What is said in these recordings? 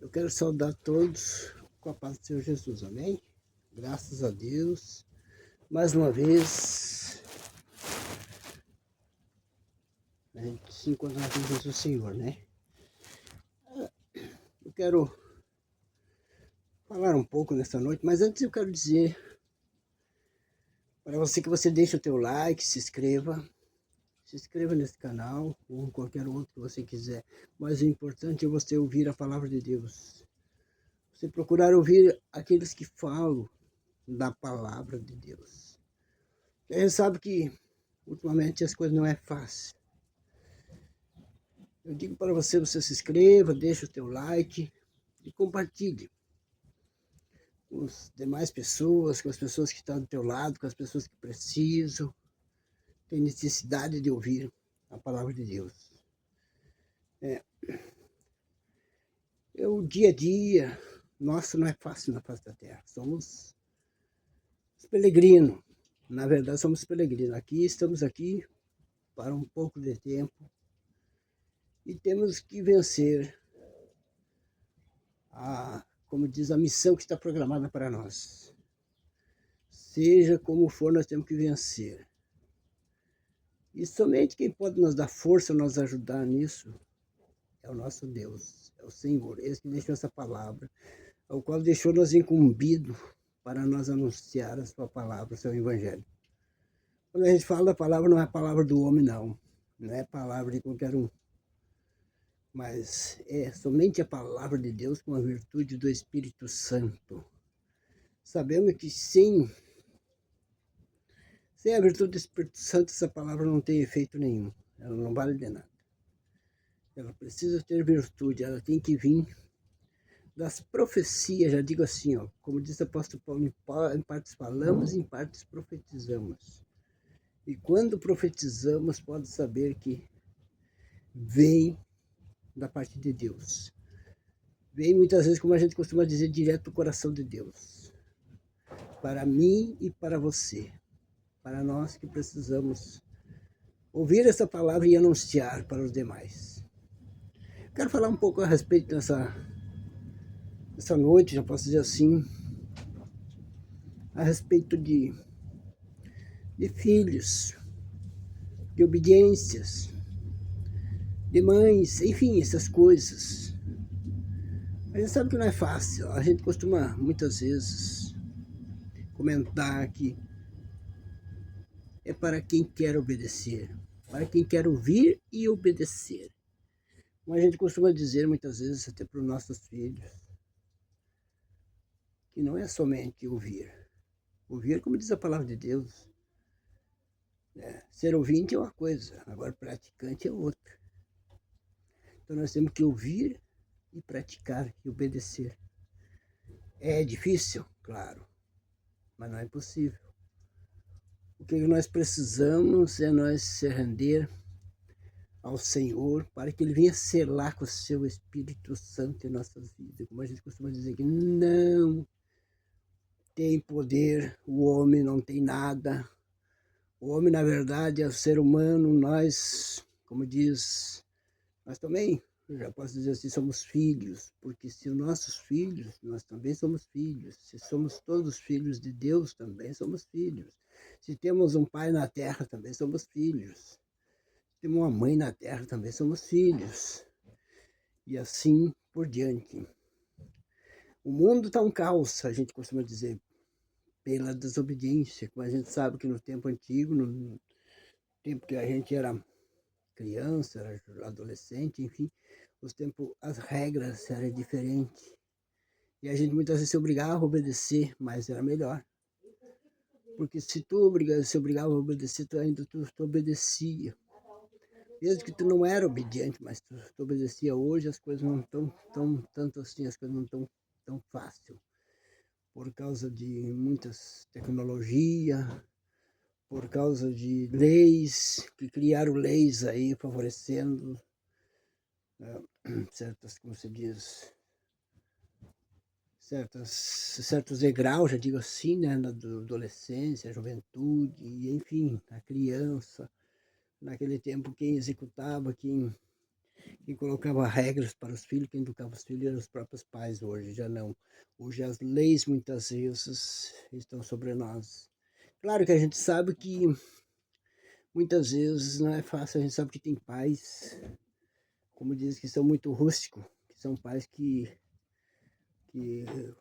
Eu quero saudar todos com a paz do Senhor Jesus, amém? Graças a Deus, mais uma vez, a gente se encontra na presença do Senhor, né? Eu quero falar um pouco nessa noite, mas antes eu quero dizer para você que você deixe o teu like, se inscreva nesse canal ou em qualquer outro que você quiser. Mas o importante é você ouvir a palavra de Deus. Você procurar ouvir aqueles que falam da palavra de Deus. A gente sabe que ultimamente as coisas não é fácil. Eu digo para você se inscreva, deixe o teu like e compartilhe com as demais pessoas, com as pessoas que estão do teu lado, com as pessoas que precisam, têm necessidade de ouvir a palavra de Deus. O dia a dia nosso não é fácil na face da terra. Somos peregrinos. Na verdade, somos peregrinos. Estamos aqui para um pouco de tempo e temos que vencer como diz, a missão que está programada para nós. Seja como for, nós temos que vencer. E somente quem pode nos dar força, nos ajudar nisso, é o nosso Deus, é o Senhor. Ele que deixou essa palavra, ao qual deixou nos incumbido para nós anunciar a sua palavra, o seu evangelho. Quando a gente fala da palavra, não é a palavra do homem, não. Não é a palavra de qualquer um. Mas é somente a palavra de Deus com a virtude do Espírito Santo. Sabemos que sem a virtude do Espírito Santo, essa palavra não tem efeito nenhum. Ela não vale de nada. Ela precisa ter virtude, ela tem que vir das profecias, já digo assim, ó, como diz o apóstolo Paulo, em partes falamos, em partes profetizamos. E quando profetizamos, pode saber que vem da parte de Deus. Vem muitas vezes, como a gente costuma dizer, direto do coração de Deus. Para mim e para você. Para nós que precisamos ouvir essa palavra e anunciar para os demais. Quero falar um pouco a respeito dessa noite, já posso dizer assim, a respeito de filhos, de obediências, de mães, enfim, essas coisas. A gente sabe que não é fácil. A gente costuma muitas vezes comentar que é para quem quer obedecer, para quem quer ouvir e obedecer. Como a gente costuma dizer muitas vezes até para os nossos filhos, que não é somente ouvir. Ouvir, como diz a palavra de Deus, ser ouvinte é uma coisa, agora praticante é outra. Então nós temos que ouvir e praticar e obedecer. É difícil? Claro, mas não é impossível. O que nós precisamos é nós se render ao Senhor para que Ele venha selar com o seu Espírito Santo em nossas vidas. Como a gente costuma dizer que não tem poder, o homem não tem nada. O homem, na verdade, é o ser humano, nós, como diz, nós também, eu já posso dizer assim, somos filhos, porque se os nossos filhos, nós também somos filhos. Se somos todos filhos de Deus, também somos filhos. Se temos um pai na terra, também somos filhos. Se temos uma mãe na terra, também somos filhos. E assim por diante. O mundo está um caos, a gente costuma dizer, pela desobediência. Como a gente sabe que no tempo antigo, no tempo que a gente era criança, era adolescente, enfim, as regras eram diferentes. E a gente muitas vezes se obrigava a obedecer, mas era melhor. Porque se se obrigava a obedecer, tu obedecia. Mesmo que tu não era obediente, mas tu obedecia. Hoje as coisas não estão tanto assim, as coisas não estão tão fácil. Por causa de muitas tecnologias, por causa de leis, que criaram leis aí favorecendo certas, como se diz, certos degraus, já digo assim, né, na adolescência, juventude, enfim, a criança. Naquele tempo, quem executava, quem Quem colocava regras para os filhos, quem educava os filhos eram os próprios pais. Hoje já não. Hoje as leis muitas vezes estão sobre nós. Claro que a gente sabe que muitas vezes não é fácil, a gente sabe que tem pais, como diz, que são muito rústicos, que são pais que,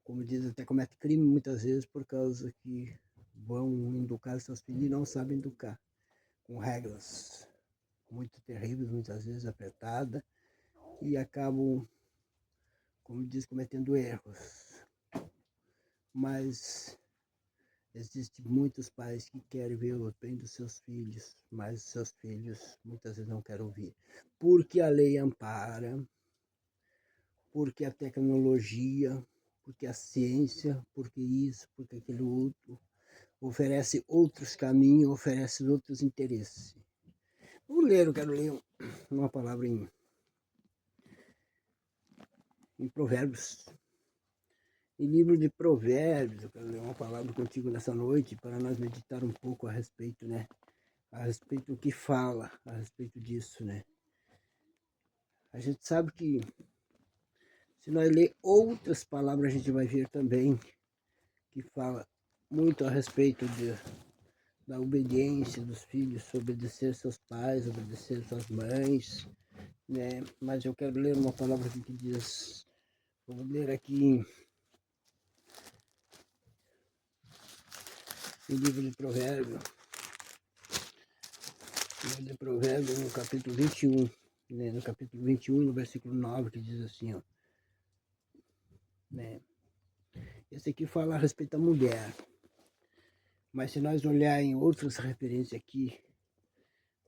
como diz, até cometem crime muitas vezes por causa que vão educar seus filhos e não sabem educar, com regras muito terríveis, muitas vezes apertadas, e acabam, como diz, cometendo erros. Mas existem muitos pais que querem ver o bem dos seus filhos, mas seus filhos muitas vezes não querem ouvir. Porque a lei ampara, porque a tecnologia, porque a ciência, porque isso, porque aquilo outro, oferece outros caminhos, oferece outros interesses. Vamos ler, eu quero ler uma palavra em Provérbios. Em livro de Provérbios, eu quero ler uma palavra contigo nessa noite para nós meditar um pouco a respeito, né? A respeito do que fala, a respeito disso, né? A gente sabe que se nós ler outras palavras, a gente vai ver também que fala muito a respeito da obediência dos filhos, obedecer seus pais, obedecer suas mães, né? Mas eu quero ler uma palavra aqui que diz, vou ler aqui no livro de Provérbios, no capítulo 21, né? No capítulo 21, no versículo 9, que diz assim, ó, né? Esse aqui fala a respeito da mulher, mas se nós olhar em outras referências aqui,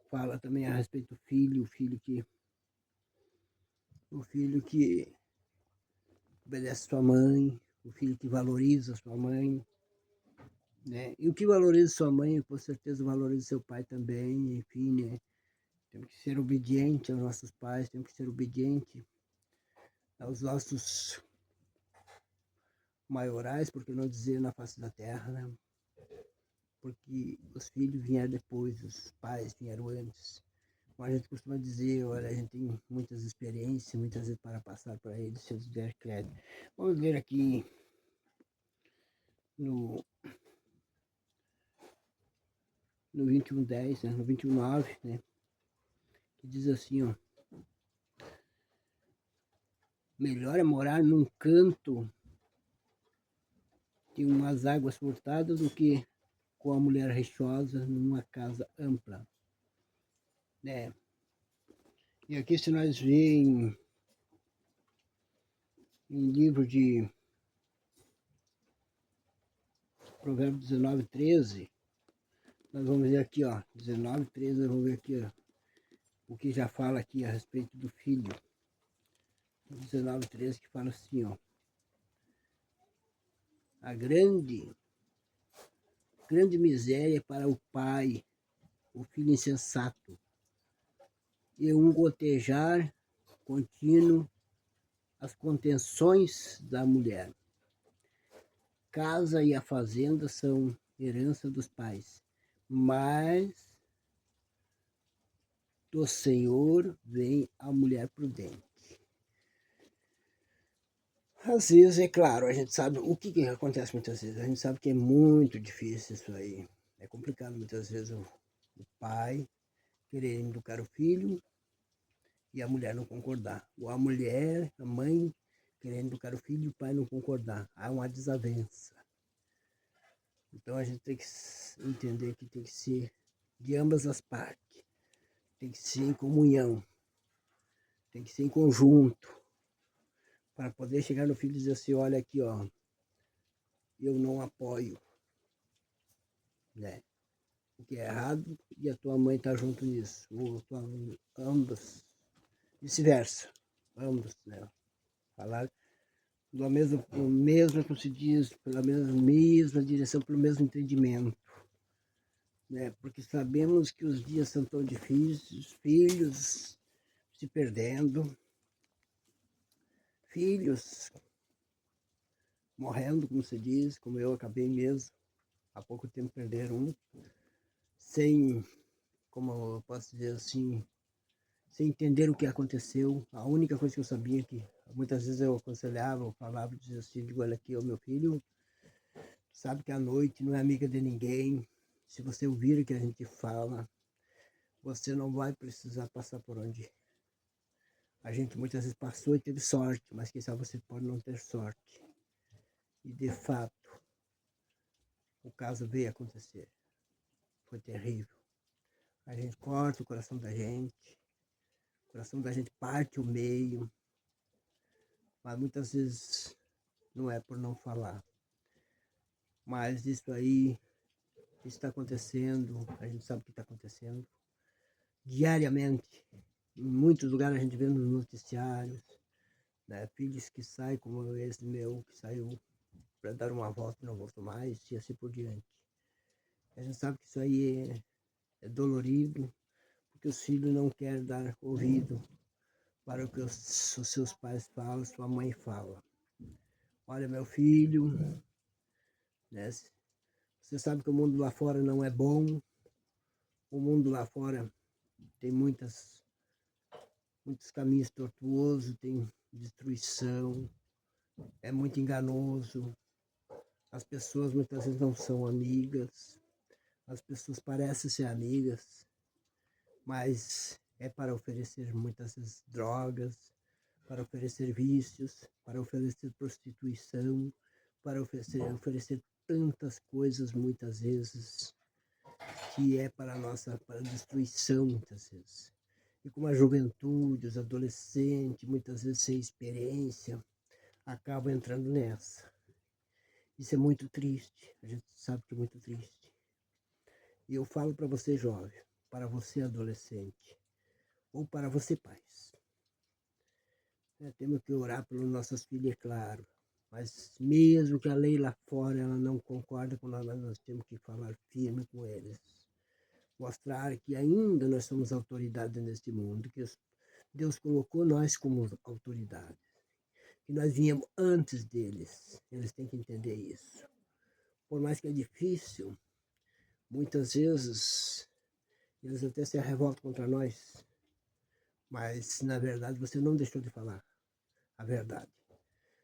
fala também a respeito do filho, o filho que obedece sua mãe, o filho que valoriza sua mãe, né? E o que valoriza sua mãe, com certeza valoriza seu pai também, enfim, né? Temos que ser obediente aos nossos pais, temos que ser obediente aos nossos maiorais, por que não dizer na face da terra, né? Porque os filhos vieram depois, os pais vieram antes. Como a gente costuma dizer, olha, a gente tem muitas experiências, muitas vezes para passar para eles, se eles der crédito. Vamos ver aqui no 21:10, né? No 21:9, né? Que diz assim, ó, melhor é morar num canto de umas águas furtadas do que com a mulher reixosa numa casa ampla, né? E aqui se nós vemos em livro de Provérbios 19:13, nós vamos ver aqui, ó, 19:13, vamos ver aqui, ó, o que já fala aqui a respeito do filho. 19:13 que fala assim, ó, a grande miséria para o pai, o filho insensato, e um gotejar contínuo as contenções da mulher. Casa e a fazenda são herança dos pais, mas do Senhor vem a mulher prudente. Às vezes, é claro, a gente sabe o que acontece muitas vezes. A gente sabe que é muito difícil isso aí. É complicado muitas vezes o pai querer educar o filho e a mulher não concordar. Ou a mulher, a mãe, querendo educar o filho e o pai não concordar. Há uma desavença. Então a gente tem que entender que tem que ser de ambas as partes. Tem que ser em comunhão. Tem que ser em conjunto. Para poder chegar no filho e dizer assim, olha aqui, ó, eu não apoio, né? O que é errado e a tua mãe está junto nisso. Ou ambas. Vice-versa. Ambos, né? Falar do mesmo, como se diz, pela mesma direção, pelo mesmo entendimento. Né? Porque sabemos que os dias são tão difíceis, filhos se perdendo, filhos morrendo, como se diz, como eu acabei mesmo, há pouco tempo perder um, sem, como eu posso dizer assim, sem entender o que aconteceu. A única coisa que eu sabia é que muitas vezes eu aconselhava, eu falava, dizia assim, digo, olha aqui, o meu filho sabe que a noite não é amiga de ninguém. Se você ouvir o que a gente fala, você não vai precisar passar por onde a gente muitas vezes passou e teve sorte, mas quem sabe você pode não ter sorte. E de fato, o caso veio acontecer. Foi terrível. A gente corta o coração da gente parte o meio, mas muitas vezes não é por não falar. Mas isso aí está acontecendo, a gente sabe o que está acontecendo diariamente. Em muitos lugares a gente vê nos noticiários, né, filhos que saem, como esse meu, que saiu para dar uma volta e não voltou mais, e assim por diante. A gente sabe que isso aí é dolorido, porque os filhos não querem dar ouvido para o que os seus pais falam, sua mãe fala. Olha, meu filho, né, você sabe que o mundo lá fora não é bom, o mundo lá fora tem muitos caminhos tortuosos, tem destruição, é muito enganoso, as pessoas muitas vezes não são amigas, as pessoas parecem ser amigas, mas é para oferecer muitas vezes drogas, para oferecer vícios, para oferecer prostituição, para oferecer tantas coisas muitas vezes que é para destruição muitas vezes. E como a juventude, os adolescentes, muitas vezes sem experiência, acabam entrando nessa. Isso é muito triste, a gente sabe que é muito triste. E eu falo para você jovem, para você adolescente, ou para você pais. Temos que orar pelos nossos filhos, é claro. Mas mesmo que a lei lá fora ela não concorda com nós temos que falar firme com eles. Mostrar que ainda nós somos autoridade neste mundo, que Deus colocou nós como autoridade. Que nós viemos antes deles. Eles têm que entender isso. Por mais que é difícil, muitas vezes eles até se revoltam contra nós. Mas, na verdade, você não deixou de falar a verdade.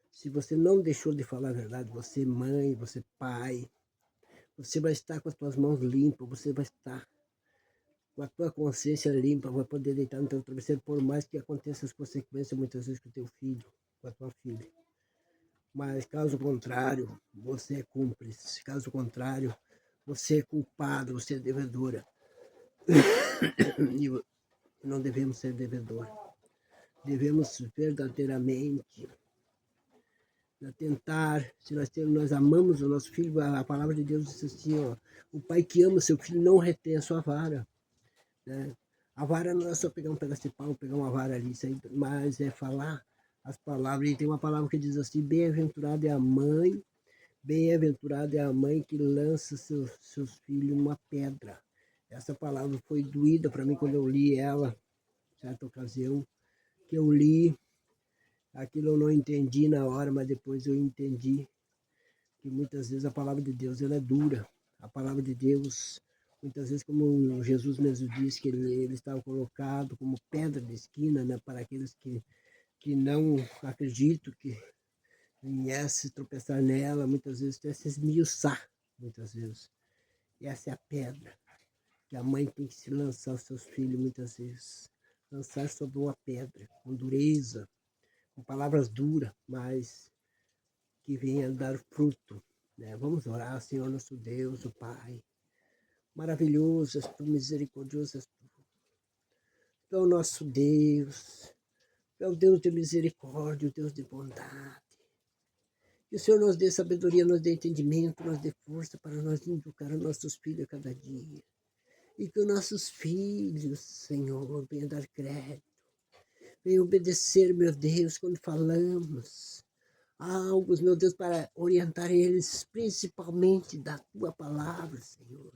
Se você não deixou de falar a verdade, você mãe, você pai, você vai estar com as suas mãos limpas, você vai estar com a tua consciência limpa, vai poder deitar no teu travesseiro, por mais que aconteça as consequências muitas vezes com o teu filho, com a tua filha. Mas caso contrário, você é cúmplice. Caso contrário, você é culpado, você é devedora. E não devemos ser devedor. Devemos verdadeiramente tentar, se nós amamos o nosso filho, a palavra de Deus diz assim, ó, o pai que ama seu filho não retém a sua vara. Né? A vara não é só pegar um pedaço de pau, pegar uma vara ali, isso aí, mas é falar as palavras. E tem uma palavra que diz assim, bem-aventurada é a mãe que lança seus filhos numa pedra. Essa palavra foi doída para mim quando eu li ela, certa ocasião, que eu li, aquilo eu não entendi na hora, mas depois eu entendi que muitas vezes a palavra de Deus ela é dura. A palavra de Deus, muitas vezes, como Jesus mesmo disse, que ele estava colocado como pedra de esquina, né, para aqueles que não acreditam, que viesse tropeçar nela, muitas vezes até se esmiuçar, muitas vezes. E essa é a pedra que a mãe tem que se lançar aos seus filhos, muitas vezes. Lançar sobre uma pedra, com dureza, com palavras duras, mas que venha dar fruto. Né? Vamos orar, Senhor nosso Deus, o Pai. Maravilhoso és tu, misericordioso és tu. Tu é o nosso Deus, tu é o Deus de misericórdia, o Deus de bondade. Que o Senhor nos dê sabedoria, nos dê entendimento, nos dê força para nós educar os nossos filhos a cada dia. E que os nossos filhos, Senhor, venham dar crédito, venham obedecer, meu Deus, quando falamos algo, meu Deus, para orientar eles, principalmente da tua palavra, Senhor,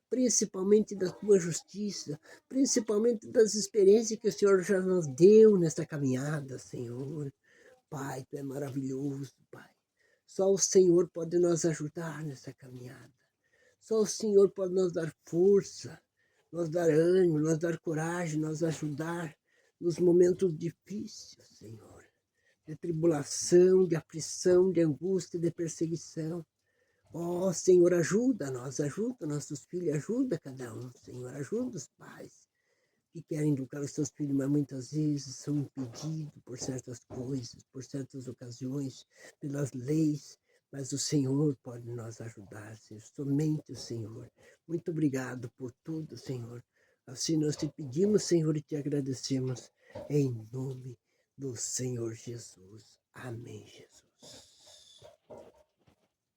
principalmente da tua justiça, principalmente das experiências que o Senhor já nos deu nessa caminhada, Senhor. Pai, tu é maravilhoso, Pai. Só o Senhor pode nos ajudar nessa caminhada. Só o Senhor pode nos dar força, nos dar ânimo, nos dar coragem, nos ajudar nos momentos difíceis, Senhor, de tribulação, de aflição, de angústia, de perseguição. Ó, Senhor, ajuda nossos filhos, ajuda cada um, Senhor, ajuda os pais que querem educar os seus filhos, mas muitas vezes são impedidos por certas coisas, por certas ocasiões, pelas leis, mas o Senhor pode nos ajudar, Senhor, somente o Senhor. Muito obrigado por tudo, Senhor. Assim nós te pedimos, Senhor, e te agradecemos, em nome do Senhor Jesus. Amém, Jesus.